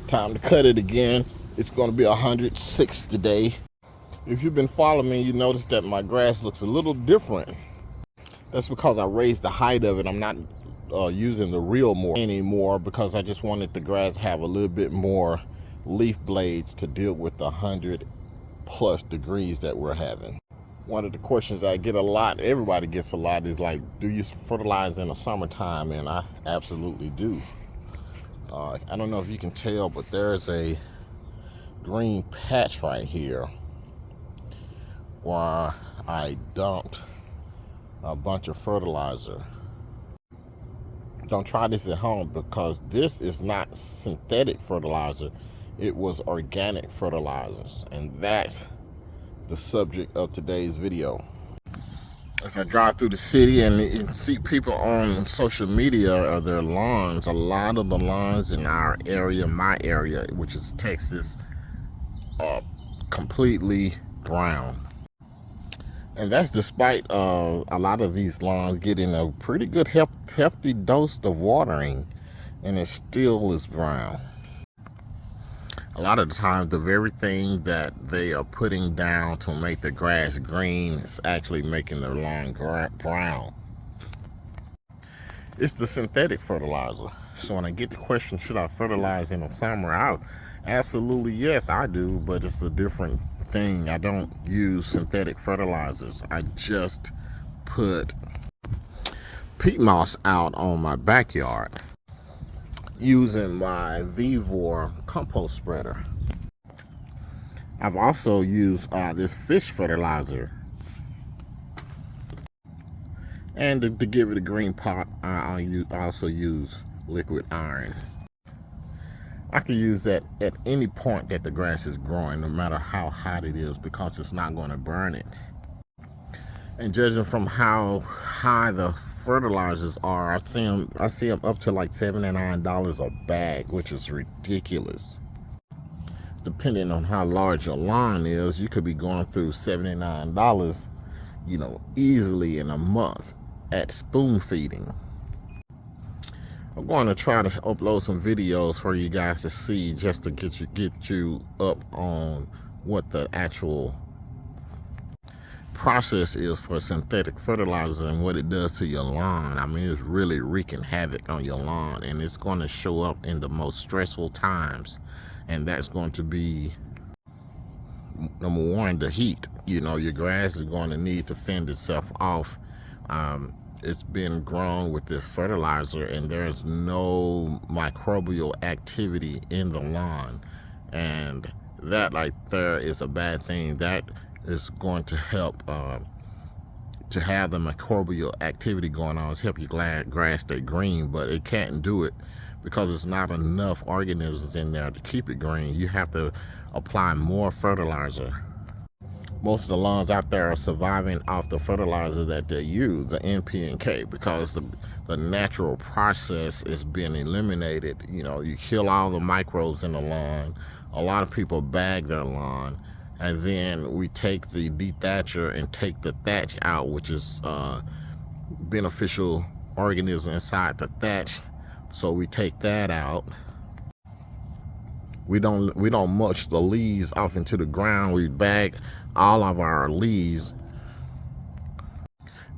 Time to cut it again. It's going to be 106 today. If you've been following me, you notice that my grass looks a little different. That's because I raised the height of it. I'm not using the reel more anymore because I just wanted the grass to have a little bit more leaf blades to deal with the 100+ degrees that we're having. One of the questions I get a lot, everybody gets a lot, is like, do you fertilize in the summertime? And I absolutely do. I don't know if you can tell, but there's a green patch right here where I dumped a bunch of fertilizer. Don't try this at home because this is not synthetic fertilizer. It was organic fertilizers, and that's the subject of today's video. As I drive through the city and see people on social media or their lawns, a lot of the lawns in our area, my area, which is Texas, are completely brown. And that's despite a lot of these lawns getting a pretty good hefty dose of watering, and it still is brown. A lot of the times, the very thing that they are putting down to make the grass green is actually making the lawn brown. It's the synthetic fertilizer. So when I get the question, should I fertilize in the summer? Absolutely yes, I do, but it's a different thing. I don't use synthetic fertilizers. I just put peat moss out on my backyard using my Vivor compost spreader. I've also used this fish fertilizer, and to give it a green pop, I also use liquid iron. I can use that at any point that the grass is growing, no matter how hot it is, because it's not going to burn it. And judging from how high the fertilizers are, I see them up to like $79 a bag, which is ridiculous. Depending on how large your lawn is, you could be going through $79, easily in a month at spoon feeding. I'm going to try to upload some videos for you guys to see, just to get you up on what the actual process is for synthetic fertilizer and what it does to your lawn. I mean, it's really wreaking havoc on your lawn, and it's going to show up in the most stressful times, and that's going to be, number one, the heat. Your grass is going to need to fend itself off. It's been grown with this fertilizer, and there's no microbial activity in the lawn, and that right there is a bad thing. That is going to help to have the microbial activity going on. It's help your grass stay green, but it can't do it because there's not enough organisms in there to keep it green. You have to apply more fertilizer. Most of the lawns out there are surviving off the fertilizer that they use, the NP&K, because the natural process is being eliminated. You kill all the microbes in the lawn. A lot of people bag their lawn, and then we take the dethatcher and take the thatch out, which is beneficial organism inside the thatch. So we take that out. We don't mulch the leaves off into the ground. We bag all of our leaves.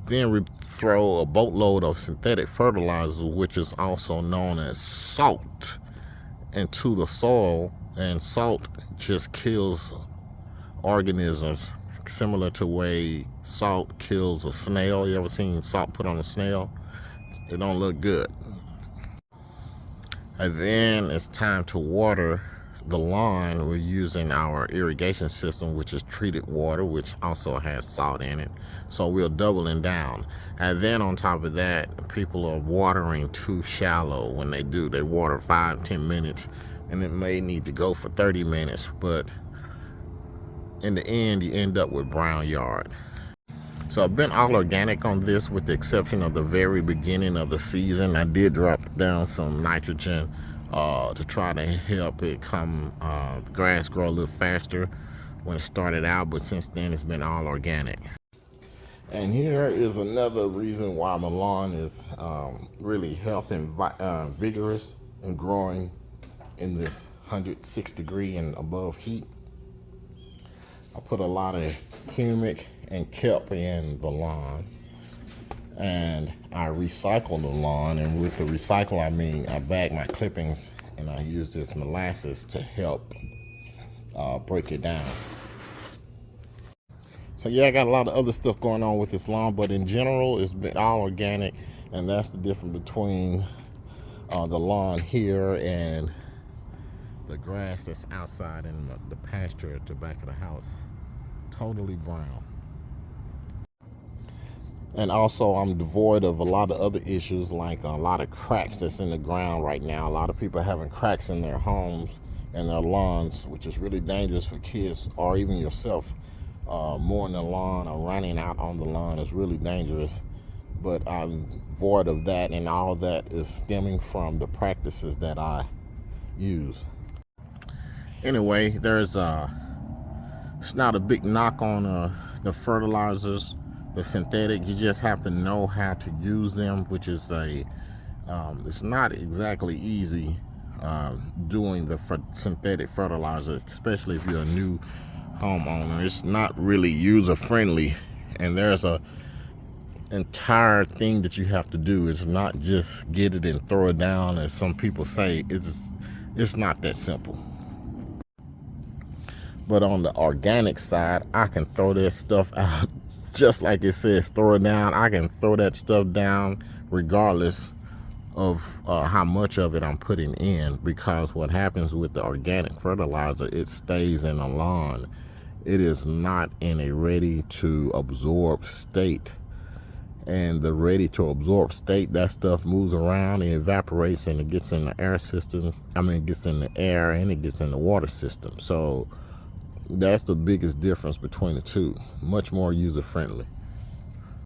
Then we throw a boatload of synthetic fertilizer, which is also known as salt, into the soil, and salt just kills organisms, similar to the way salt kills a snail. You ever seen salt put on a snail? It don't look good. And then it's time to water the lawn. We're using our irrigation system, which is treated water, which also has salt in it. So we're doubling down. And then on top of that, people are watering too shallow. When they do, they water 5-10 minutes, and it may need to go for 30 minutes. But in the end, you end up with brown yard. So I've been all organic on this, with the exception of the very beginning of the season. I did drop down some nitrogen to try to help it the grass grow a little faster when it started out, but since then it's been all organic. And here is another reason why my lawn is really healthy and vigorous and growing in this 106 degree and above heat. I put a lot of humic and kelp in the lawn, and I recycle the lawn. And with the recycle, I mean I bag my clippings and I use this molasses to help break it down. So yeah, I got a lot of other stuff going on with this lawn, but in general, it's been all organic, and that's the difference between the lawn here and the grass that's outside in the pasture at the back of the house. Totally brown. And also, I'm devoid of a lot of other issues, like a lot of cracks that's in the ground right now. A lot of people are having cracks in their homes and their lawns, which is really dangerous for kids or even yourself. Mowing the lawn or running out on the lawn is really dangerous. But I'm void of that, and all that is stemming from the practices that I use. Anyway, it's not a big knock on the fertilizers, the synthetic. You just have to know how to use them, which is it's not exactly easy doing the synthetic fertilizer, especially if you're a new homeowner. It's not really user friendly, and there's a entire thing that you have to do. It's not just get it and throw it down, as some people say. It's not that simple. But on the organic side, I can throw that stuff out just like it says, throw it down. I can throw that stuff down regardless of how much of it I'm putting in, because what happens with the organic fertilizer, it stays in the lawn. It is not in a ready to absorb state. And the ready to absorb state, that stuff moves around and evaporates, and it gets in the air system. It gets in the air and it gets in the water system. So that's the biggest difference between the two. Much more user friendly.